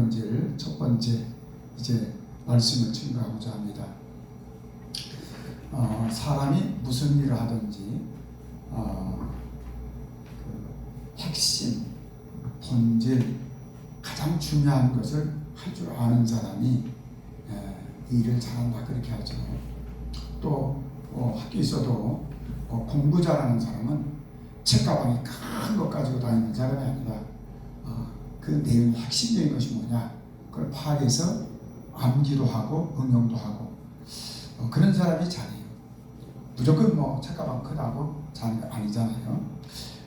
본질 첫 번째 이제 말씀을 증거하고자 합니다. 사람이 무슨 일을 하든지 그 핵심, 본질, 가장 중요한 것을 할 줄 아는 사람이 일을 잘한다 그렇게 하죠. 또 학교에서도 공부 잘하는 사람은 책가방이 큰 것 가지고 다니는 사람이 아니라 그 내용의 핵심적인 것이 뭐냐 그걸 파악해서 암기도 하고 응용도 하고 그런 사람이 잘해요. 무조건 책가방 크다고 잘하는 거 아니잖아요.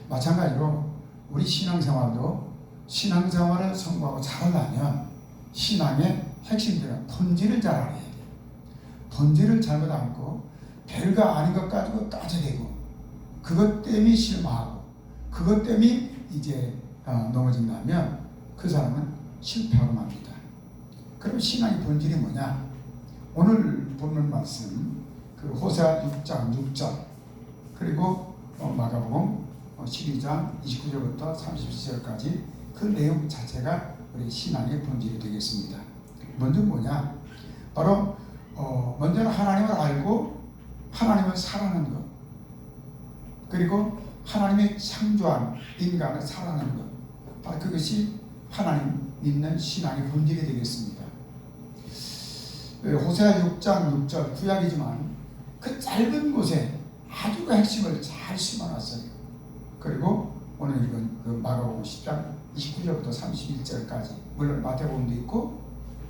마찬가지로 우리 신앙생활도 신앙생활을 성공하고 잘하려면 신앙의 핵심들은 본질을 잘 알아야 돼요. 본질을 잘못 알고 별거 아닌 것 가지고 따져대고 그것 때문에 실망하고 그것 때문에 이제 넘어진다면 그 사람은 실패하고 맙니다. 그럼 신앙의 본질이 뭐냐? 오늘 보는 말씀 그 호세아 6장 6절 그리고 마가복음 12장 29절부터 37절까지 그 내용 자체가 우리 신앙의 본질이 되겠습니다. 먼저 뭐냐? 바로 먼저는 하나님을 알고 하나님을 사랑하는 것 그리고 하나님의 창조한 인간을 사랑하는 것 바로 그것이 하나님 믿는 신앙의 본질이 되겠습니다. 호세아 6장 6절 구약이지만 그 짧은 곳에 아주 그 핵심을 잘 심어놨어요. 그리고 오늘 읽은 그 마가복음 10장 29절부터 31절까지 물론 마태복음도 있고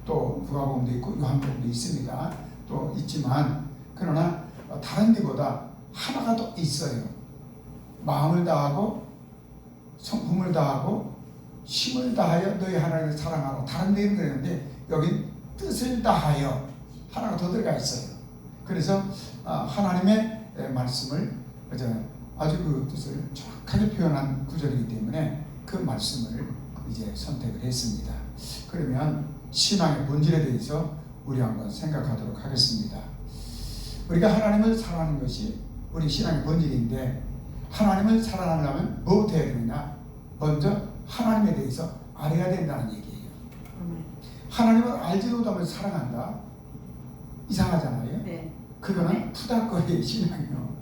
또 누가복음도 있고 요한복음도 있습니다. 또 있지만 그러나 다른 데보다 하나가 더 있어요. 마음을 다하고 성품을 다하고 힘을 다하여 너희 하나님을 사랑하고 다른 데는 그랬는데 여기 뜻을 다하여 하나가 더 들어가 있어요. 그래서 하나님의 말씀을 아주 그 뜻을 정확하게 표현한 구절이기 때문에 그 말씀을 이제 선택을 했습니다. 그러면 신앙의 본질에 대해서 우리 한번 생각하도록 하겠습니다. 우리가 하나님을 사랑하는 것이 우리 신앙의 본질인데 하나님을 사랑하려면 뭐부터 해야 되느냐? 먼저 하나님에 대해서 알아야 된다는 얘기예요. 하나님을 알지도 못하면 사랑한다? 이상하잖아요. 네. 그거는 푸닥거리의 신앙이요.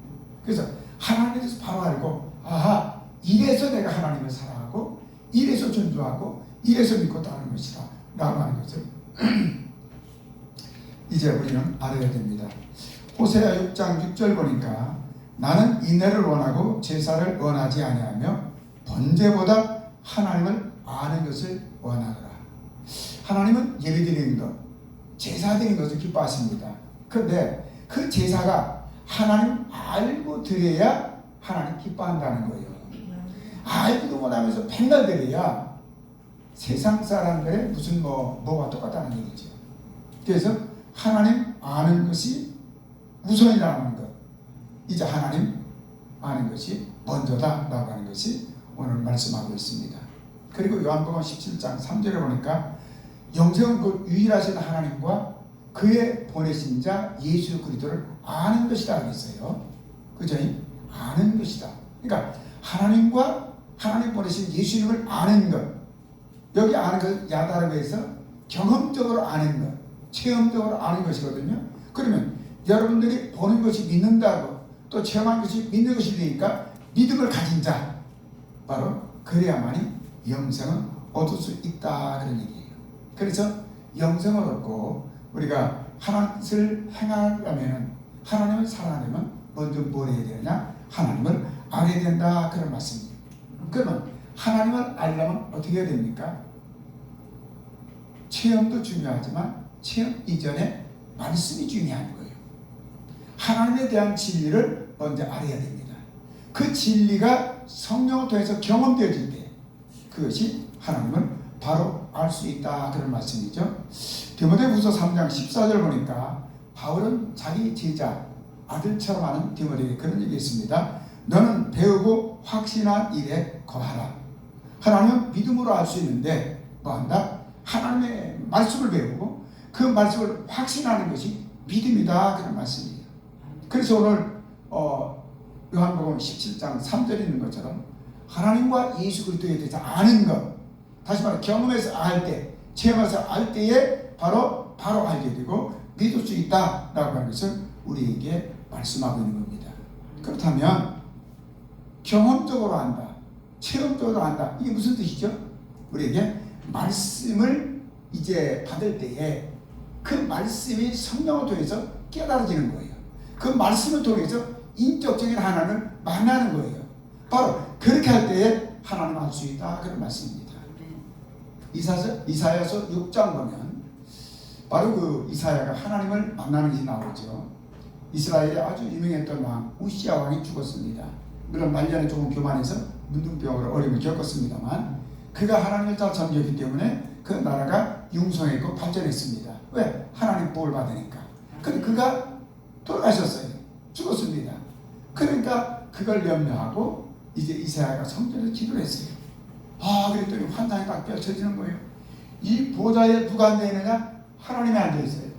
그래서 하나님에 대해서 바로 알고 아하 이래서 내가 하나님을 사랑하고 이래서 존중하고 이래서 믿고 따르는 것이다 라고 하는 것을 이제 우리는 알아야 됩니다. 호세아 6장 6절 보니까 나는 인애를 원하고 제사를 원하지 아니하며 번제보다 하나님을 아는 것을 원하노라. 하나님은 예배드리는 것, 제사 드리는 것을 기뻐하십니다. 그런데 그 제사가 하나님 알고 드려야 하나님 기뻐한다는 거예요. 알지도 못하면서 맨날 드려야 세상 사람들의 무슨 뭐가 똑같다는 얘기죠. 그래서 하나님 아는 것이 우선이라는 것, 이제 하나님 아는 것이 먼저다라고 하는 것이 오늘 말씀하고 있습니다. 그리고 요한복음 17장 3절에 보니까 영생은 그 유일하신 하나님과 그의 보내신 자 예수 그리스도를 아는 것이다 그랬어요. 그죠? 아는 것이다. 그러니까 하나님과 하나님 보내신 예수님을 아는 것. 여기 아는 것 야다름에서 경험적으로 아는 것, 체험적으로 아는 것이거든요. 그러면 여러분들이 보는 것이 믿는다고 또 체험한 것이 믿는 것이 되니까 믿음을 가진 자 바로 그래야만이 영생을 얻을 수 있다 그런 얘기예요. 그래서 영생을 얻고 우리가 하나님을 행하려면 하나님을 사랑하려면 먼저 뭘 해야 되느냐? 하나님을 알아야 된다 그런 말씀입니다. 그러면 하나님을 알려면 어떻게 해야 됩니까? 체험도 중요하지만 체험 이전에 말씀이 중요한 거예요. 하나님에 대한 진리를 먼저 알아야 됩니다. 그 진리가 성령을 통해서 경험되어질 때 그것이 하나님을 바로 알 수 있다 그런 말씀이죠. 디모데후서 3장 14절 보니까 바울은 자기 제자 아들처럼 하는 디모데에게 그런 얘기했습니다. 너는 배우고 확신한 일에 거하라. 하나님은 믿음으로 알 수 있는데 뭐한다? 하나님의 말씀을 배우고 그 말씀을 확신하는 것이 믿음이다 그런 말씀이에요. 그래서 오늘 요한복음 17장 3절에 있는 것처럼 하나님과 예수 그리스도에 대해서 아는 것, 다시 말해 경험해서 알 때 체험해서 알 때에 바로 알게 되고 믿을 수 있다라고 하는 것을 우리에게 말씀하고 있는 겁니다. 그렇다면 경험적으로 안다, 체험적으로 안다, 이게 무슨 뜻이죠? 우리에게 말씀을 이제 받을 때에 그 말씀이 성령을 통해서 깨달아지는 거예요. 그 말씀을 통해서 인격적인 하나님을 만나는 거예요. 바로 그렇게 할 때에 하나님 알 수 있다, 그런 말씀입니다. 이사야서 6장 보면 바로 그 이사야가 하나님을 만나는 일이 나오죠. 이스라엘에 아주 유명했던 왕 우시야 왕이 죽었습니다. 물론 말년에 조금 교만해서 문둥병으로 어려움을 겪었습니다만 그가 하나님을 잘 섬겼기 때문에 그 나라가 융성했고 발전했습니다. 왜? 하나님 복을 받으니까. 근데 그가 돌아가셨어요. 죽었습니다. 그러니까 그걸 염려하고 이제 이사야가 성전에서 기도를 했어요. 그랬더니 환상이 딱 펼쳐지는 거예요. 이 보좌에 누가 앉아있느냐? 하나님이 앉아있어요.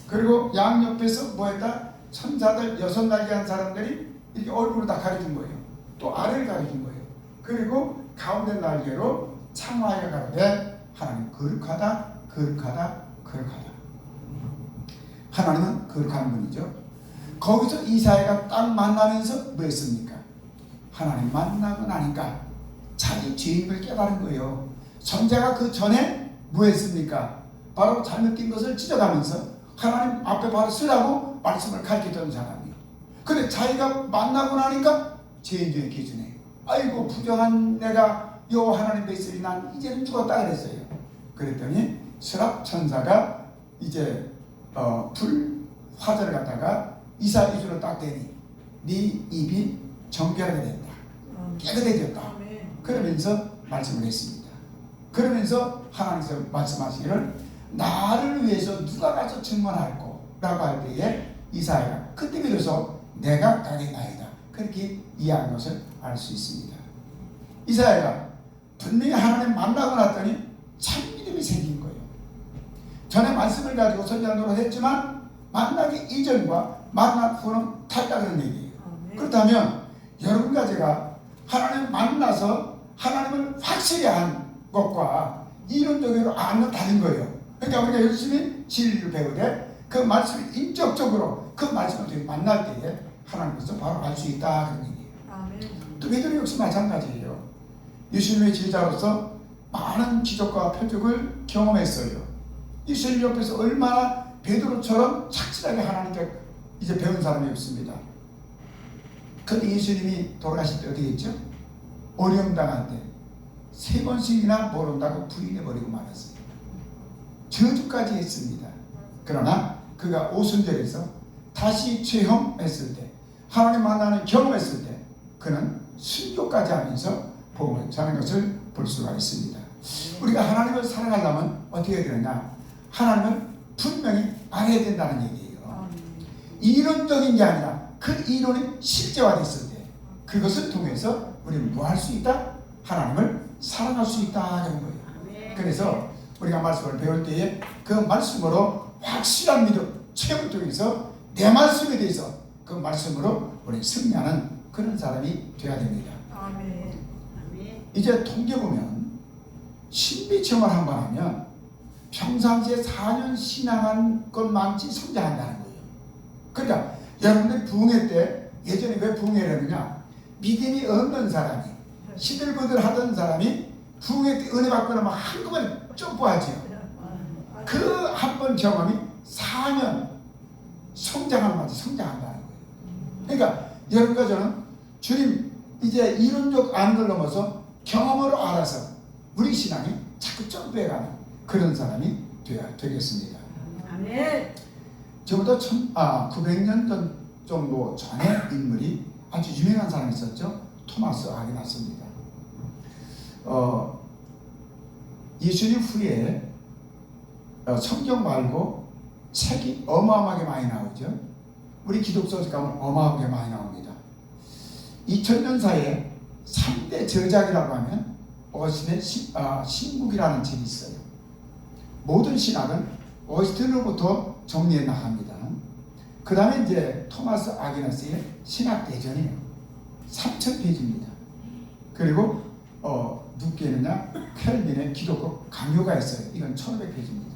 그리고 양옆에서 뭐했다? 천사들 6날개 한 사람들이 이렇게 얼굴을 다 가려준 거예요. 또 아래를 가려준 거예요. 그리고 가운데 날개로 창화에 가로되 하나님 거룩하다, 거룩하다, 거룩하다. 하나님은 거룩한 분이죠. 거기서 이사야가 딱 만나면서 뭐 했습니까? 하나님 만나고 나니까 자기 죄임을 깨달은 거예요. 선자가 그 전에 뭐 했습니까? 바로 잘못된 것을 찢어가면서 하나님 앞에 바로 서라고 말씀을 가르쳤던 사람이에요. 근데 자기가 만나고 나니까 죄인중의 기준에 아이고 부정한 내가 요 하나님 뱃으리 난 이제는 죽었다 그랬어요. 그랬더니 스랍 천사가 이제 불 화살을 갖다가 이사 입술로 딱 대니 네 입이 정결하게 된다, 깨끗해졌다. 그러면서 말씀을 했습니다. 그러면서 하나님께서 말씀하시기를 나를 위해서 누가 가서 증언할꼬 라고 할 때에 이사야가 그때 비로소 내가 가겠나이다, 그렇게 이해한 것을 알 수 있습니다. 이사야가 분명히 하나님 만나고 났더니 참 믿음이 생긴 거예요. 전에 말씀을 가지고 선지자노릇 했지만 만나기 이전과 만난 후는 달라는 얘기예요. 그렇다면 여러분과 제가 하나님을 만나서 하나님을 확실히 한 것과 이론적으로 아는 건 다른 거예요. 그러니까 우리가 열심히 진리를 배우되 그 말씀을 인격적으로 그 말씀을 통해 만날 때에 하나님께서 바로 알 수 있다, 그런 얘기예요. 또 베드로 역시 마찬가지예요. 예수님의 제자로서 많은 기적과 표적을 경험했어요. 예수님 옆에서 얼마나 베드로처럼 착실하게 하나님께 이제 배운 사람이 없습니다. 그런데 예수님이 돌아가실 때 어떻게 했죠? 어려움 당할 때 3번씩이나 모른다고 부인해버리고 말았어요. 저주까지 했습니다. 그러나 그가 오순절에서 다시 체험했을 때, 하나님 만나는 경험했을 때 그는 순교까지 하면서 복음을 전하는 것을 볼 수가 있습니다. 우리가 하나님을 사랑하려면 어떻게 해야 되느냐? 하나님을 분명히 알아야 된다는 얘기예요. 이론적인 게 아니라 그 이론이 실제화됐을 때 그것을 통해서 우리는 뭐 할 수 있다? 하나님을 사랑할 수 있다, 그런 거예요. 그래서 우리가 말씀을 배울 때에 그 말씀으로 확실한 믿음, 체험을 통해서 내 말씀에 대해서 그 말씀으로 우리 승리하는 그런 사람이 되어야 됩니다. 이제 통계 보면 신비 체험을 한번 하면 평상시에 4년 신앙한 것만치 성장한다는 거예요. 그러니까 여러분들이 부흥회 때 예전에 왜 부흥회를 했느냐? 믿음이 없는 사람이, 시들부들 하던 사람이 부흥회 때 은혜 받고 나면 한꺼번에 점프하죠. 그 한 번 경험이 4년 성장하는 맛이 성장한다는 거예요. 그러니까 여러분과 저는 주님 이제 이론적 아는 걸 넘어서 경험으로 알아서 우리 신앙이 자꾸 점프해가는 그런 사람이 되겠습니다. 저보다 900년 전 정도 전의 인물이 아주 유명한 사람이 있었죠. 토마스 아퀴나스입니다. 예수님 후에 성경 말고 책이 어마어마하게 많이 나오죠. 우리 기독서 가면 어마어마하게 많이 나옵니다. 2000년 사이에 3대 저작이라고 하면 어거스틴의 신국이라는 책이 있어요. 모든 신학은 어거스틴으로부터 정리해 나갑니다. 그 다음에 이제 토마스 아퀴나스의 신학대전이에요. 3000페이지입니다. 그리고 누구게 했느냐? 켈빈의 기독교 강요가 있어요. 이건 1500페이지입니다.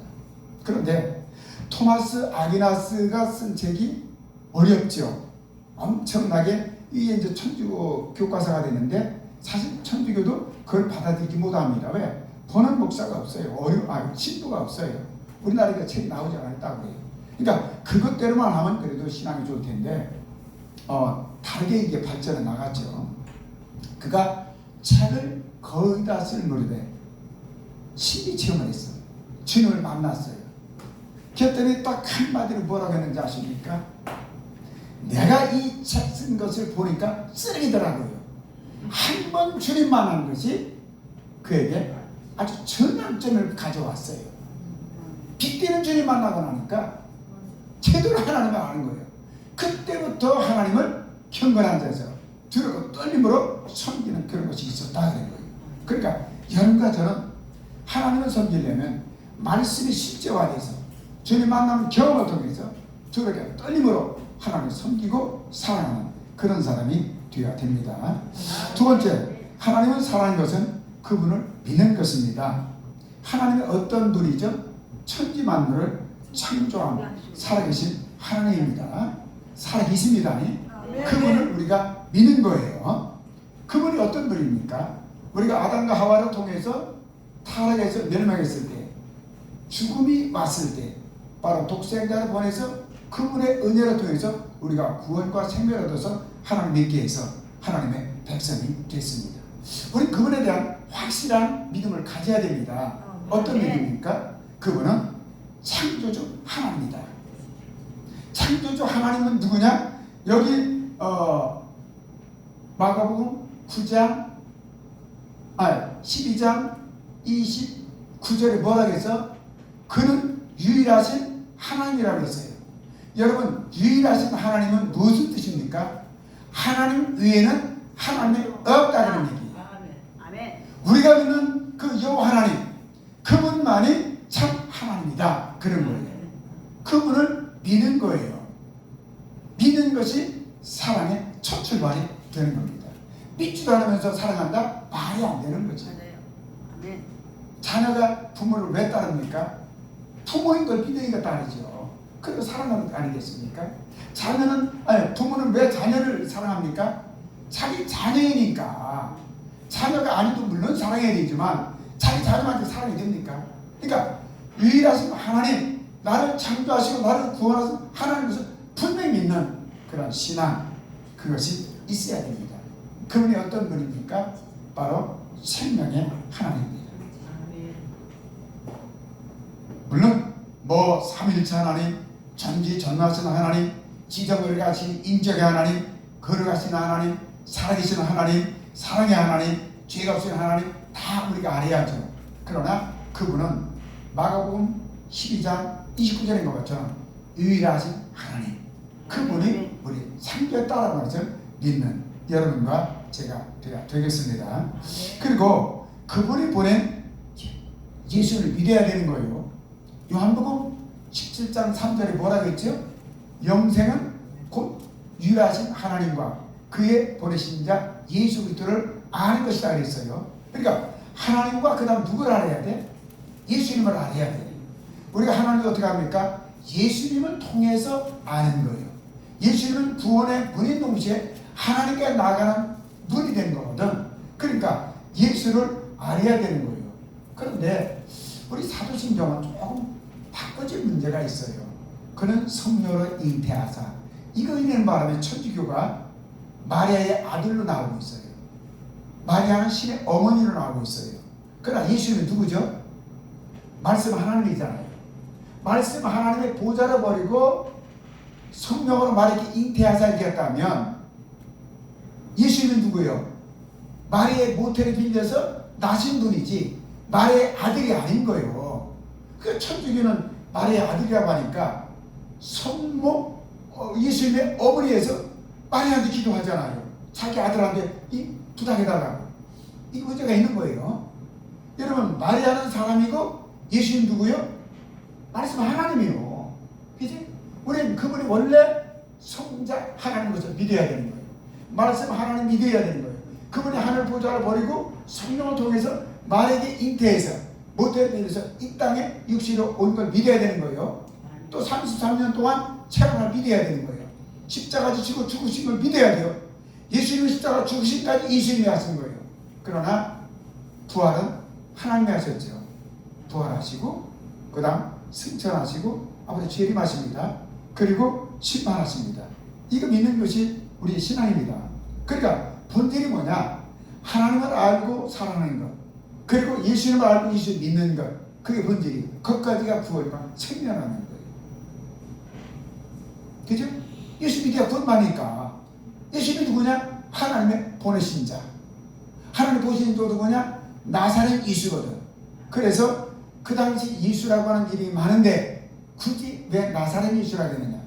그런데 토마스 아퀴나스가 쓴 책이 어렵죠. 엄청나게 이게 이제 천주교 교과서가 됐는데 사실 천주교도 그걸 받아들이지 못합니다. 왜? 보는 목사가 없어요. 신부가 없어요. 우리나라가 책이 나오지 않았다고 해요. 그러니까 그것대로만 하면 그래도 신앙이 좋을 텐데 다르게 이게 발전해 나갔죠. 그가 책을 거의 다 쓸 무렵에 신비 체험을 했어요. 주님을 만났어요. 그랬더니 딱 한마디로 뭐라고 했는지 아십니까? 내가 이 책 쓴 것을 보니까 쓰레기더라고요. 한 번 주님 만난 것이 그에게 아주 전환점을 가져왔어요. 빗대는 주님 만나고 나니까 제대로 하나님을 아는 거예요. 그때부터 하나님을 경건한 자에서 두렵고 떨림으로 섬기는 그런 것이 있었다 그런 거예요. 그러니까 여러분과 저는 하나님을 섬기려면 말씀이 실제화돼서 주님 만나는 경험을 통해서 두렵게 떨림으로 하나님을 섬기고 사랑하는 그런 사람이 되어야 됩니다. 두 번째, 하나님을 사랑하는 것은 그분을 믿는 것입니다. 하나님의 어떤 분이죠? 천지 만물을 창조한 살아계신 하나님입니다. 살아계십니다. 그분을 우리가 믿는 거예요. 그분이 어떤 분입니까? 우리가 아담과 하와를 통해서 타락해서 멸망했을 때, 죽음이 왔을 때 바로 독생자를 보내서 그분의 은혜를 통해서 우리가 구원과 생명을 얻어서 하나님 믿게 해서 하나님의 백성이 됐습니다. 우리 그분에 대한 확실한 믿음을 가져야 됩니다. 어떤 믿음입니까? 그분은 창조주 하나님이다. 창조주 하나님은 누구냐? 여기 마가복음 12장 29절에 뭐라고 해서 그는 유일하신 하나님이라고 했어요. 여러분, 유일하신 하나님은 무슨 뜻입니까? 하나님 외에는 하나님이 없다는 얘기예요. 우리가 믿는 그 여호와 하나님, 그분만이 참 하나님이다 그런 거예요. 그분을 믿는 거예요. 믿는 것이 사랑의 첫 출발이 되는 겁니다. 믿지도 않으면서 사랑한다? 말이 안 되는 거죠. 자녀가 부모를 왜 따릅니까? 부모인 걸 믿으니까 따르죠. 그리고 사랑하는 거 아니겠습니까? 부모는 왜 자녀를 사랑합니까? 자기 자녀이니까. 자녀가 아니도 물론 사랑해야 되지만 자기 자녀한테 사랑이 됩니까? 그러니까 유일하신 하나님, 나를 창조하시고 나를 구원하신 하나님 것을 분명히 믿는 그런 신앙, 그것이 있어야 됩니다. 그분이 어떤 분입니까? 바로 생명의 하나님입니다. 물론 삼위일체 하나님, 전지전능하신 하나님, 지정을 가신 인격의 하나님, 거룩하신 하나님, 살아계신 하나님, 사랑의 하나님, 죄가 없으신 하나님 다 우리가 알아야죠. 그러나 그분은 마가복음 12장 29절인 것처럼 유일하신 하나님, 그분이 우리 상교에 따라가는 것을 믿는 여러분과 제가 되겠습니다. 그리고 그분이 보낸 예수를 믿어야 되는 거예요. 요한복음 17장 3절에 뭐라고 했죠? 영생은 곧 유일하신 하나님과 그의 보내신 자 예수 그리스도를 아는 것이다 그랬어요. 그러니까 하나님과 그 다음 누구를 알아야 돼? 예수님을 알아야 돼. 우리가 하나님을 어떻게 합니까? 예수님을 통해서 아는 거예요. 예수님은 구원의 문인 동시에 하나님께 나아가는 문이 된 거거든. 그러니까 예수를 알아야 되는 거예요. 그런데 우리 사도신경은 조금 바꿔질 문제가 있어요. 그는 성령으로 잉태하사, 이거 있는 바람에 천주교가 마리아의 아들로 나오고 있어요. 마리아는 신의 어머니로 나오고 있어요. 그러나 예수님은 누구죠? 말씀 하나님이잖아요. 말씀 하나님의 보좌를 버리고 성령으로 마리아에게 잉태하사 이겼다면 예수님은 누구예요? 마리아의 모태를 빌려서 나신 분이지 마리아의 아들이 아닌 거예요. 그 천주교는 마리아의 아들이라고 하니까 성모 예수님의 어머니에서 마리아한테 기도하잖아요. 자기 아들한테 부탁해달라고. 이 문제가 있는 거예요. 여러분, 마리아는 사람이고 예수님 누구요? 말씀 하나님이요. 그지? 우리는 그분이 원래 성자 하나님 것을 믿어야 되는 거예요. 말씀 하나님 믿어야 되는 거예요. 그분이 하늘 보좌를 버리고 성령을 통해서 말에게 잉태해서 모태에 대해서 이 땅에 육신으로 온 걸 믿어야 되는 거예요. 또 33년 동안 체험을 믿어야 되는 거예요. 십자가 지시고 죽으신 걸 믿어야 돼요. 예수님이 십자가 죽으신까지 예수님이 하신 거예요. 그러나 부활은 하나님이 하셨죠. 부활하시고 그 다음 승천하시고 아버지 재림하십니다. 그리고 심판하십니다. 이거 믿는 것이 우리의 신앙입니다. 그러니까 본질이 뭐냐? 하나님을 알고 살아가는 것, 그리고 예수님을 알고 예수를 믿는 것, 그게 본질이에요. 그것까지가 구원과 생명하는 거예요. 그죠? 예수 믿기가 구원받으니까. 예수님이 누구냐? 하나님의 보내신 자. 하나님 보내신 자 누구냐? 나사렛 예수거든. 그래서 그 당시 예수라고 하는 이름이 많은데 굳이 왜 나사렛 예수라고 했느냐?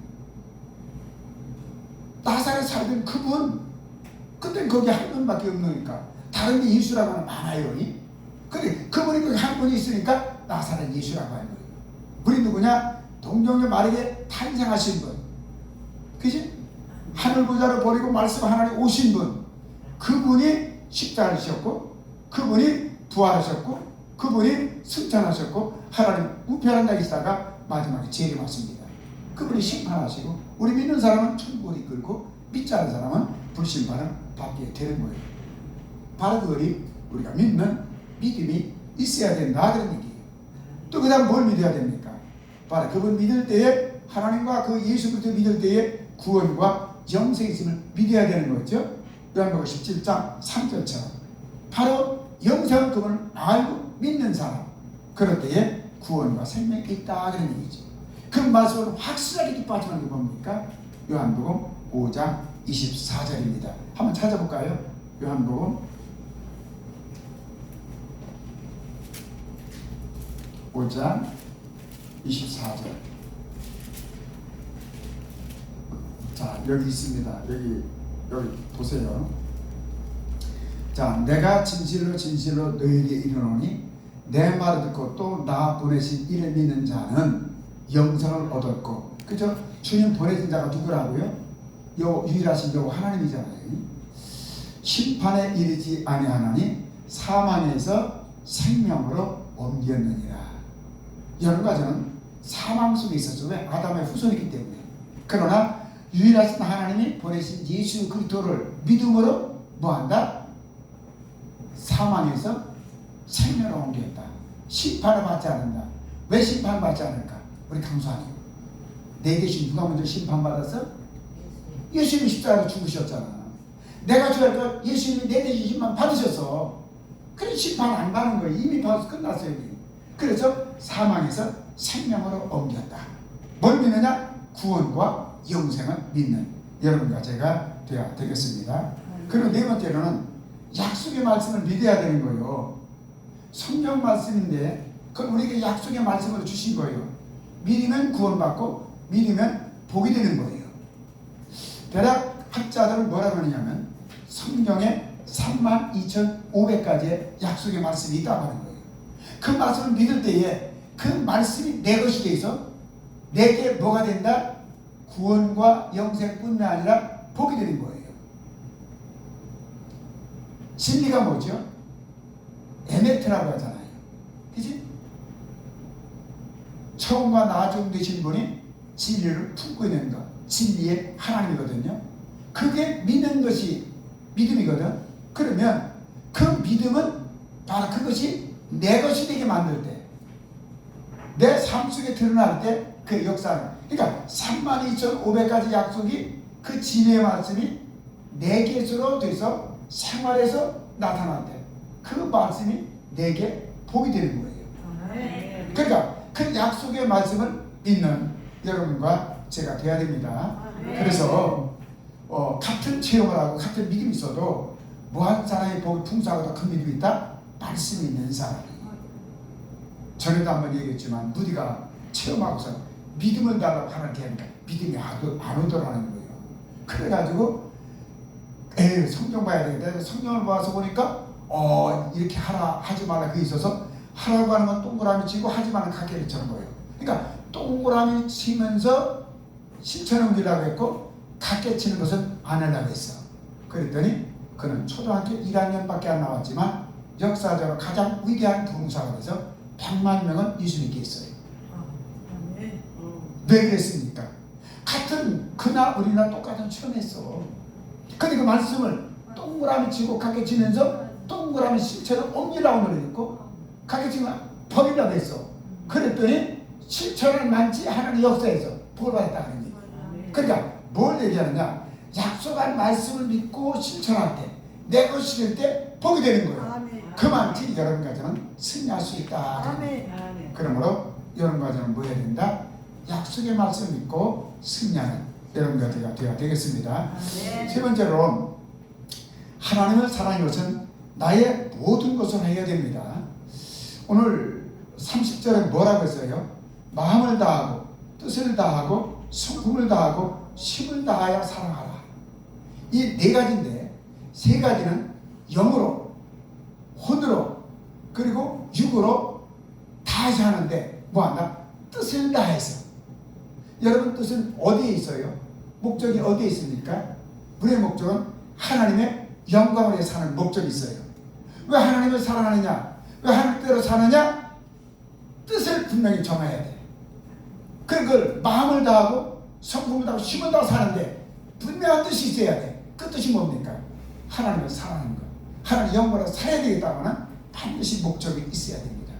나사렛 살던 그분, 그때 거기 한 분밖에 없으니까 다른 데 예수라고 하는 많아요. 근데 그분이 거기 한 분이 있으니까 나사렛 예수라고 하는 거예요. 우리 누구냐? 동정녀 마리아에 탄생하신 분, 그지? 하늘 보좌를 버리고 말씀 하나님 오신 분, 그분이 십자가를 지셨고, 그분이 부활하셨고, 그분이 승천하셨고, 하나님 우편한 데 계시다가 마지막에 재림하십니다. 그분이 심판하시고, 우리 믿는 사람은 천국을 이끌고, 믿지 않는 사람은 불심판을 받게 되는 거예요. 바로 그것이 우리가 믿는 믿음이 있어야 된다 그런 얘기예요. 또 그 다음 뭘 믿어야 됩니까? 바로 그분 믿을 때에 하나님과 그 예수 그리스도 믿을 때에 구원과 영생이 있음을 믿어야 되는 거죠. 요한복음 17장 3절처럼 바로 영생은 그분을 알고 믿는 사람, 그럴 때에 구원과 생명이 있다 그런 얘기죠. 그 말씀을 확실하게 뒷받침하는 게 뭡니까? 요한복음 5장 24절입니다. 한번 찾아볼까요? 요한복음 5장 24절. 자, 여기 있습니다. 여기 보세요. 자, 내가 진실로 진실로 너희에게 이르노니 내 말을 듣고 또 나 보내신 이를 믿는 자는 영생을 얻었고, 그죠? 주님 보내신 자가 누구라고요? 유일하신 여 하나님이잖아요. 심판에 이르지 아니하나니 사망에서 생명으로 옮겼느니라. 여러분과 저는 사망 속에 있었죠. 왜? 아담의 후손이기 때문에. 그러나 유일하신 하나님이 보내신 예수 그리스도를 믿음으로 뭐한다? 사망에서 생명으로 옮겼다. 심판을 받지 않는다. 왜 심판을 받지 않을까? 우리 강수하니 내 대신 누가 먼저 심판받았어? 예수님이 십자가로 죽으셨잖아. 내가 죽으니까 예수님이 내 대신 심판 받으셨어. 그래 심판 안 받는 거예요. 이미 받아서 끝났어요. 그래서 사망에서 생명으로 옮겼다. 뭘 믿느냐? 구원과 영생을 믿는 여러분과 제가 되어야 되겠습니다. 그리고 네 번째로는 약속의 말씀을 믿어야 되는 거예요. 성경 말씀인데 그건 우리에게 약속의 말씀을 주신 거예요. 믿으면 구원받고 믿으면 복이 되는 거예요. 대략 학자들은 뭐라고 하느냐면 성경에 32,500가지의 약속의 말씀이 있다고 하는 거예요. 그 말씀을 믿을 때에 그 말씀이 내 것이 돼서 내게 뭐가 된다? 구원과 영생뿐만 아니라 복이 되는 거예요. 진리가 뭐죠? 에메트라고 하잖아요. 그치? 처음과 나중 되신 분이 진리를 품고 있는 것, 진리의 하나님이거든요. 그게 믿는 것이 믿음이거든. 그러면 그 믿음은 바로 그것이 내 것이 되게 만들 때, 내 삶 속에 드러날 때 그 역사는, 그러니까 32,500가지 약속이 그 진리의 말씀이 내 것으로 돼서 생활에서 나타날 때 그 말씀이 내게 복이 되는 거예요. 그러니까 그 약속의 말씀을 믿는 여러분과 제가 돼야 됩니다. 그래서 같은 체험을 하고 같은 믿음이 있어도 뭐한 사람이 복이 풍성하고 더 큰 믿음이 있다? 말씀이 있는 사람이. 전에도 한번 얘기했지만 누디가 체험하고서 믿음을 달라고 하나님께 하니까 믿음이 안 오더라는 거예요. 그래가지고 성경 봐야 되겠다. 성경을 봐서 보니까 이렇게 하라 하지 말라 그게 있어서 하라고 하는 건 동그라미 치고 하지 말는 각개를 치는 거예요. 그러니까 동그라미 치면서 실천을 옮기려고 했고 각개 치는 것은 안 하려고 했어. 그랬더니 그는 초등학교 1학년밖에 안 나왔지만 역사적으로 가장 위대한 부흥사가 돼서 100만 명은 예수님께 있어요. 왜 그랬습니까? 같은 그나 우리나 똑같은 체험했어. 근데 그 말씀을 동그라미 치고 가게 치면서 동그라미 실체를 옮기려고 노력했고 가게 치면 버리려고 했어. 그랬더니 실체는 많지 하나님의 역사에서 부활받았다는 얘기. 그러니까 뭘 얘기하느냐? 약속한 말씀을 믿고 실천할 때 내 것이 될 때 복이 되는 거예요. 그만치 여러분 가정은 승리할 수 있다. 그러므로 여러분 가정은 뭐 해야 된다? 약속의 말씀을 믿고 승리하는 여러분 가정이 되어야 되겠습니다. 세 번째로 하나님을 사랑하는 것은 나의 모든 것을 해야 됩니다. 오늘 30절에 뭐라고 했어요? 마음을 다하고 뜻을 다하고 성품을 다하고 힘을 다하여 사랑하라. 이 네 가지인데 세 가지는 영으로, 혼으로, 그리고 육으로 다해서 하는데 뭐한다? 뜻을 다해서. 여러분 뜻은 어디에 있어요? 목적이 어디에 있습니까? 우리의 목적은 하나님의 영광을 위해 사는 목적이 있어요. 왜 하나님을 사랑하느냐? 왜 하나님대로 사느냐? 뜻을 분명히 정해야 돼. 그걸 마음을 다하고 성품을 다하고 힘을 다하고 사는데 분명한 뜻이 있어야 돼. 그 뜻이 뭡니까? 하나님을 사랑하는 것. 하나님 영광을 살아야 되겠다고는 반드시 목적이 있어야 됩니다.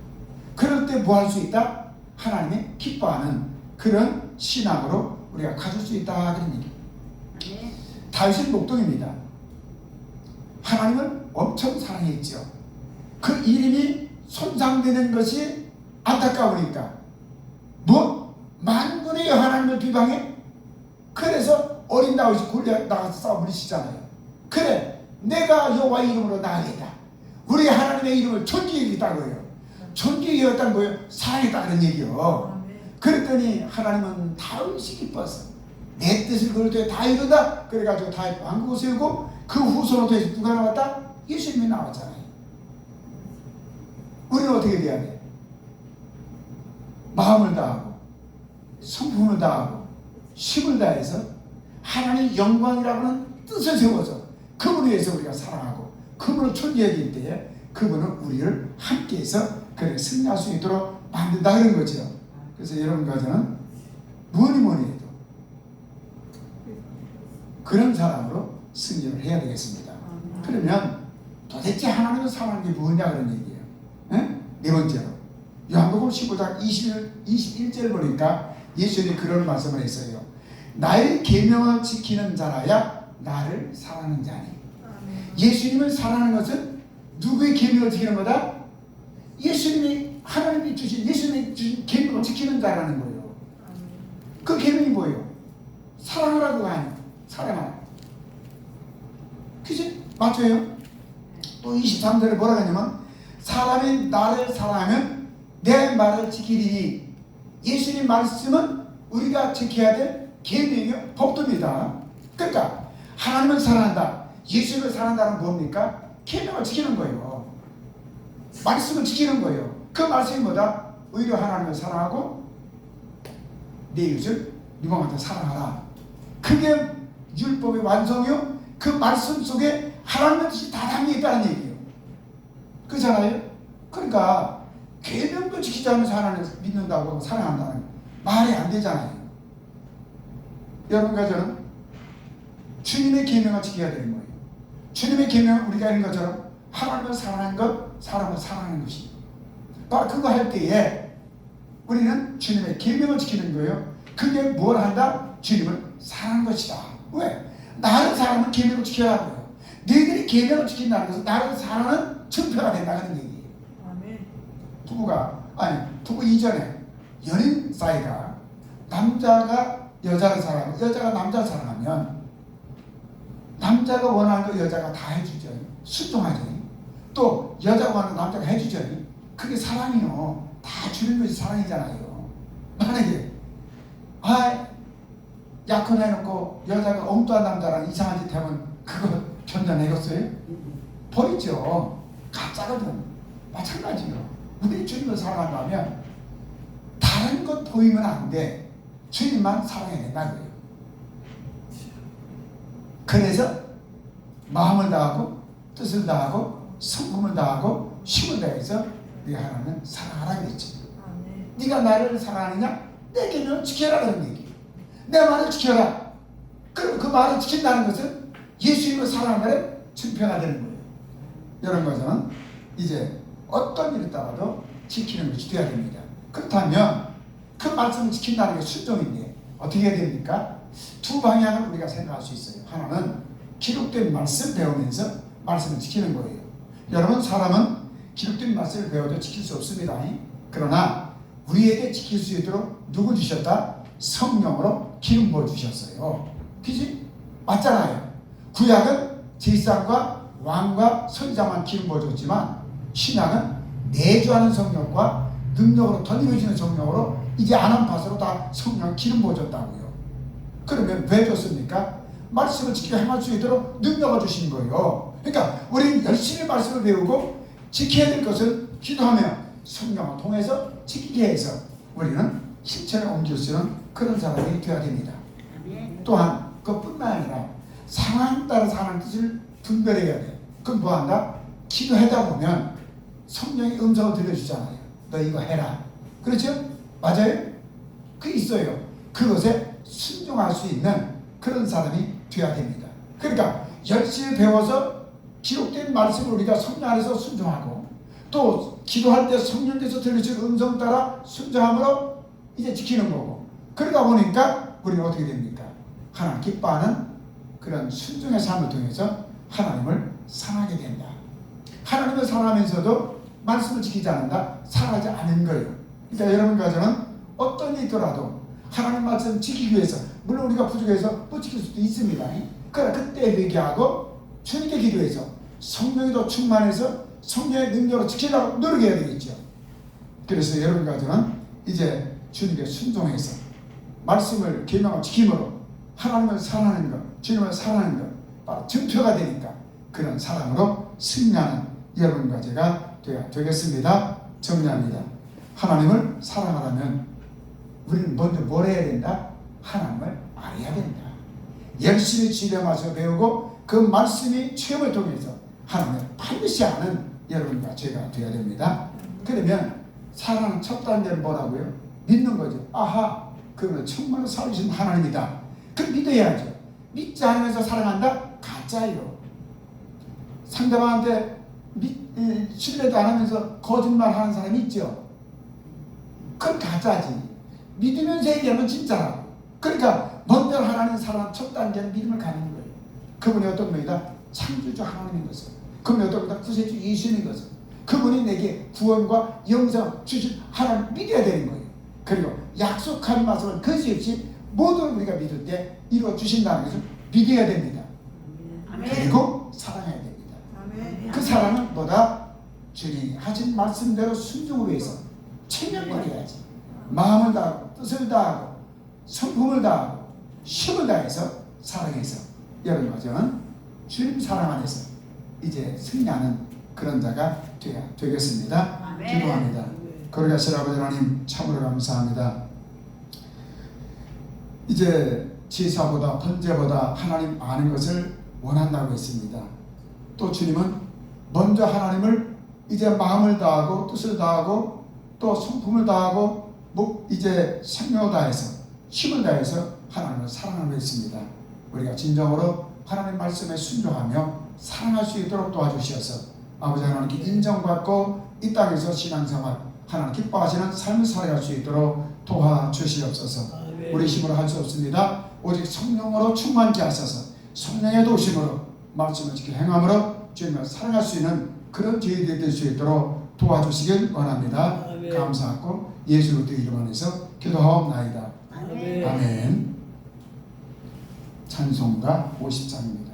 그럴 때 뭐 할 수 있다? 하나님이 기뻐하는 그런 신앙으로 우리가 가질 수 있다 그런 얘기입니다. 다윗은 목동입니다. 하나님을 엄청 사랑했죠. 그 이름이 손상되는 것이 안타까우니까 뭐 만군의 하나님을 비방해? 그래서 어린 다윗이 골리앗 나가서 싸워버리시잖아요. 그래 내가 여호와의 이름으로 나가겠다. 우리 하나님의 이름을 존귀하겠다고요. 존귀하겠다는 거예요. 사랑했다는 얘기요. 그랬더니 하나님은 다윗이 기뻐서 내 뜻을 그럴 때 다 이루다. 그래가지고 다윗 왕국을 세우고 그 후손으로 돼서 누가 나왔다? 예수님이 나왔잖아요. 우리는 어떻게 돼야 돼? 마음을 다하고 성품을 다하고 힘을 다해서 하나님의 영광이라고 하는 뜻을 세워서 그분을 위해서 우리가 사랑하고 그분을 존귀하기 때에 그분은 우리를 함께해서 그렇게 승리할 수 있도록 만든다 그런 거죠. 그래서 여러분과 저는 뭐니 해도 그런 사람으로 승리를 해야 되겠습니다. 그러면 도대체 하나님을 사랑하는 게 뭐냐 그런 얘기예요. 네 번째로 요한복음 15장 21절 보니까 예수님이 그런 말씀을 했어요. 나의 계명을 지키는 자라야 나를 사랑하는 자니. 예수님을 사랑하는 것은 누구의 계명을 지키는 거다? 예수님이 하나님이 주신 예수님이 주신 계명을 지키는 자라는 거예요. 그 계명이 뭐예요? 사랑하라고가 아니에요. 사랑하라. 그치? 맞죠? 또 23절에 뭐라고 하냐면 사람이 나를 사랑하면 내 말을 지키리니. 예수님 말씀은 우리가 지켜야 될 계명이요 법도입니다. 그러니까 하나님을 사랑한다, 예수님을 사랑한다는 뭡니까? 계명을 지키는 거예요. 말씀을 지키는 거예요. 그 말씀이 뭐다? 오히려 하나님을 사랑하고 내 이웃을 네가 같이 사랑하라. 그게 율법의 완성이요. 그 말씀 속에 하나님의 뜻이 다 담겨 있다는 얘기예요. 그렇잖아요. 그러니까 계명도 지키지 않으면서 하나님을 믿는다고 사랑한다는 말이 안 되잖아요. 여러분과 저는 주님의 계명을 지켜야 되는 거예요. 주님의 계명은 우리가 하는 것처럼 하나님을 사랑하는 것, 사람을 사랑하는 것이 바로 그거 할 때에 우리는 주님의 계명을 지키는 거예요. 그게 뭘 한다? 주님을 사랑하는 것이다. 왜? 나를 사랑하면 계명을 지켜야 하고요. 너희들이 계명을 지킨다는 것은 나를 사랑하는 증표가 된다는 얘기예요. 부부 이전에 연인 사이가 남자가 여자를 사랑하고 여자가 남자를 사랑하면 남자가 원하는 거 여자가 다 해주죠. 순종하죠. 또 여자가 원하는 거 남자가 해주죠. 그게 사랑이요. 다 주는 것이 사랑이잖아요. 만약에 약혼해놓고 여자가 엉뚱한 남자랑 이상한 짓 하면 그거 견뎌내겠어요? 버리죠. 가짜거든. 마찬가지요. 우리 주님을 사랑한다면 다른 것 보이면 안 돼. 주님만 사랑해야 된다는 거예요. 그래서 마음을 다하고 뜻을 다하고 성품을 다하고 힘을 다해서 네 하나님을 사랑하라 그랬지. 네가 나를 사랑하느냐? 내 계명을 지켜라 그런 얘기. 내 말을 지켜라. 그럼 그 말을 지킨다는 것은 예수님을 사랑하는 증표가 되는 거예요. 이런 것은 이제 어떤 일에 따라도 지키는 것이 되어야 됩니다. 그렇다면 그 말씀을 지킨다는 게 순종인데 어떻게 해야 됩니까? 두 방향을 우리가 생각할 수 있어요. 하나는 기록된 말씀 배우면서 말씀을 지키는 거예요. 여러분, 사람은 기록된 말씀을 배워도 지킬 수 없습니다. 그러나 우리에게 지킬 수 있도록 누구 주셨다? 성령으로 기름 부어 주셨어요. 그지? 맞잖아요. 구약은 제사장과 왕과 선지자만 기름 부어 줬지만 신약은 내주하는 성령과 능력으로 덧입어지는 성령으로 이제 안한팟으로 다 성령 기름 부어 줬다고요. 그러면 왜 줬습니까? 말씀을 지키고 행할 수 있도록 능력을 주신 거예요. 그러니까 우리는 열심히 말씀을 배우고 지켜야 될 것을 기도하며 성령을 통해서 지키게 해서 우리는 실천에 옮길 수 있는 그런 사람이 되어야 됩니다. 또한 그것뿐만 아니라 상황에 따라서 하나님 뜻을 분별해야 돼. 그럼 뭐한다? 기도하다 보면 성령의 음성을 들려주잖아요. 너 이거 해라. 그렇죠? 맞아요? 그 있어요. 그것에 순종할 수 있는 그런 사람이 되어야 됩니다. 그러니까 열심히 배워서 기록된 말씀을 우리가 성령 안에서 순종하고 또 기도할 때 성령께서 들려주신 음성 따라 순종함으로 이제 지키는 거고, 그러다 보니까 우리는 어떻게 됩니까? 하나님 기뻐하는 그런 순종의 삶을 통해서 하나님을 사랑하게 된다. 하나님을 사랑하면서도 말씀을 지키지 않는다. 사랑하지 않은 거예요. 그러니까 여러분 가정은 어떤 일이 있더라도 하나님 말씀 지키기 위해서, 물론 우리가 부족해서 못 지킬 수도 있습니다. 그러나 그때 회개하고 주님께 기도해서 성령이 더 충만해서 성령의 능력으로 지키려고 노력해야 되겠죠. 그래서 여러분 가정은 이제 주님께 순종해서 말씀을 계명을 지킴으로 하나님을 사랑하는 것, 주님을 사랑하는 것 바로 증표가 되니까 그런 사랑으로 승리하는 여러분과 제가 되겠습니다. 정리합니다. 하나님을 사랑하려면 우리는 먼저 뭘 해야 된다? 하나님을 알아야 된다. 열심히 지뢰마서 배우고 그 말씀이 체험을 통해서 하나님을 반드시 아는 여러분과 제가 되어야 됩니다. 그러면 사랑은 첫 단계는 뭐라고요? 믿는 거죠. 아하, 그러면 정말로 살아계신 하나님이다. 그럼 믿어야죠. 믿지 않으면서 사랑한다? 가짜예요. 상대방한테 신뢰도 안 하면서 거짓말하는 사람이 있죠. 그건 가짜지. 믿으면서 얘기하면 진짜라고. 그러니까 먼저 하나님 사랑하는 첫 단계는 믿음을 갖는 거예요. 그분이 어떤 분이다? 창조주 하나님인 것을. 그분이 어떤 분이다? 구세주 예수님인 것을. 그분이 내게 구원과 영생 주신 하나님 믿어야 되는 거예요. 그리고 약속한 말씀은 거짓없이 모든 우리가 믿을 때 이루어 주신다는 것을 믿어야 됩니다. 그리고 사랑해야 됩니다. 그 사랑은 뭐다? 주님이 하신 말씀대로 순종으로 해서 체면거려야지. 마음을 다하고 뜻을 다하고 성품을 다하고 힘을 다해서 사랑해서 여러분과 저는 주님 사랑 안에서 이제 승리하는 그런 자가 되겠습니다. 기도합니다. 거룩하신 아버지 하나님, 참으로 감사합니다. 이제 제사보다 번제보다 하나님 아는 것을 원한다고 했습니다. 또 주님은 먼저 하나님을 이제 마음을 다하고 뜻을 다하고 또 성품을 다하고 이제 생명을 다해서 힘을 다해서 하나님을 사랑하려 했습니다. 우리가 진정으로 하나님 말씀에 순종하며 사랑할 수 있도록 도와주셔서 아버지 하나님께 인정받고 이 땅에서 신앙생활 하나님 기뻐하시는 삶을 살아갈 수 있도록 도와주시옵소서. 우리 힘으로 할 수 없습니다. 오직 성령으로 충만케 하셔서 성령의 도심으로 말씀을 지켜 행함으로 주님을 사랑할 수 있는 그런 저희들이 될 수 있도록 도와주시길 원합니다. 감사하고 예수 그리스도의 이름 안에서 기도하옵나이다. 아멘. 찬송가 50장입니다.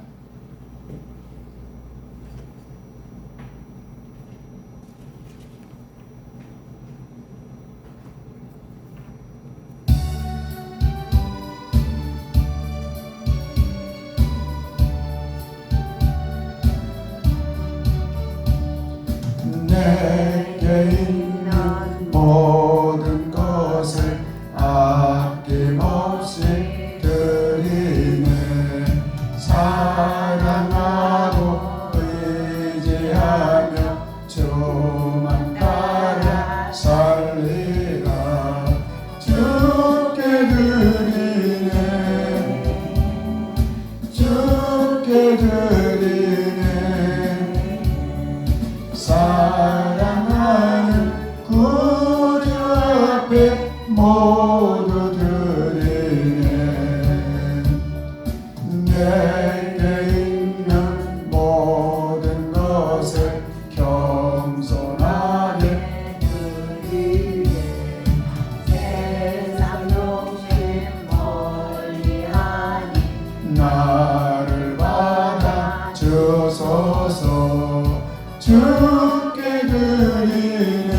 내게 있는 모든 것을 아낌없이 드리는 사랑하는 모두 드리네. 내게 있는 모든 것을 겸손하게 드리네. 세상 욕심 멀리하니 나를 받아 주소서. 주께 드리네.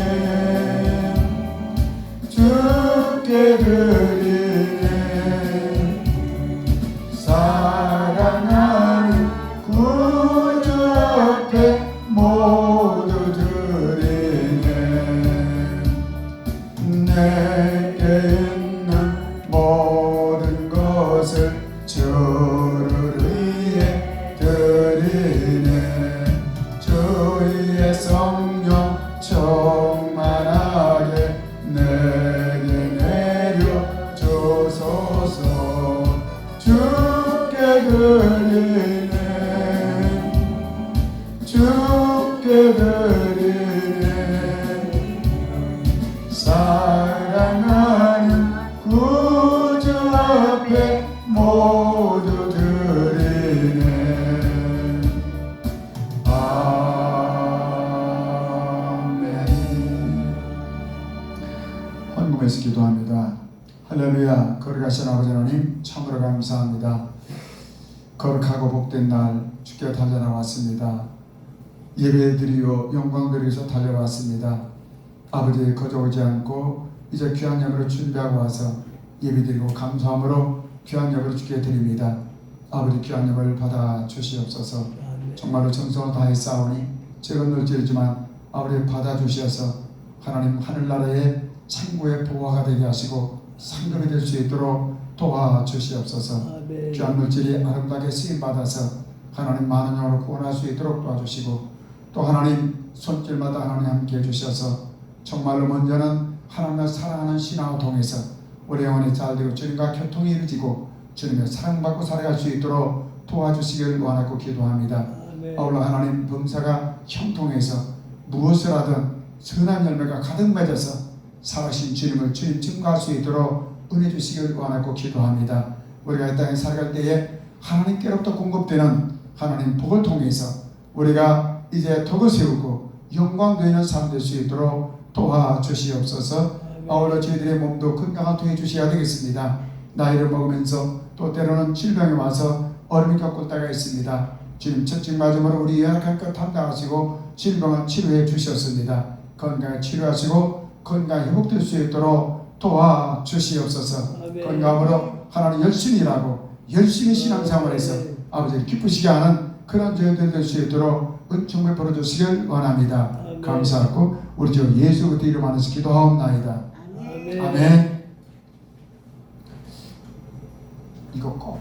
주께 드리네. 사랑하는 구주 앞에 모두 드리네. 내게 있는 모든 것을 주를 위해 드리네. 주의 성령 충만하게 내게 내려 주소서. 주께 드리네. 주께 드리네. 사랑하는 구주 앞에 모두 드리네. 아멘. 헌금해서 기도합니다. 할렐루야. 거룩하신 아버지 하나님 참으로 감사합니다. 거룩하고 복된 날 주께 달려나왔습니다. 예배드리고 영광드리면서 달려왔습니다. 아버지 거저 오지 않고 이제 귀한 예물을 준비하고 와서 예배드리고 감사함으로 귀한 예물을 주께 드립니다. 아버지 귀한 예물을 받아 주시옵소서. 정말로 정성을 다해 싸우니 죄건을 지르지만 아버지 받아 주시어서 하나님 하늘나라의 창고의 보화가 되게 하시고 상급이 될 수 있도록 도와주시옵소서. 귀한 물질이 아름답게 쓰임받아서 하나님 많은 영으로 구원할 수 있도록 도와주시고 또 하나님 손길마다 하나님 함께 해주셔서 정말로 먼저는 하나님을 사랑하는 신앙을 통해서 우리 영혼이 잘되고 주님과 교통이 이루어지고 주님의 사랑받고 살아갈 수 있도록 도와주시기를 원하고 기도합니다. 아울러 하나님 범사가 형통해서 무엇을 하든 선한 열매가 가득 맺어서 살아신 주님을 주님 증거할 수 있도록 은혜 주시기를 원하고 기도합니다. 우리가 이 땅에 살아갈 때에 하나님께로부터 공급되는 하나님 복을 통해서 우리가 이제 덕을 세우고 영광 되는 삶 될 수 있도록 도와주시옵소서. 아울러 저희들의 몸도 건강한 통해 주셔야 되겠습니다. 나이를 먹으면서 또 때로는 질병이 와서 어려움이 겪을 때가 있습니다. 주님 채찍 맞음으로 우리 연약한 것 담당하시고 질병을 치료해 주셨습니다. 건강을 치료하시고 건강이 회복될 수 있도록 도와주시옵소서. 건강으로 하나님 열심히 일하고 열심히 신앙생활해서 아버지를 기쁘시게 하는 그런 저희들 될 수 있도록 은총을 벌어주시길 원합니다. 감사하고 우리 주 예수 그리스도 이름 안에서 기도하옵나이다. 아멘. 이거 꼭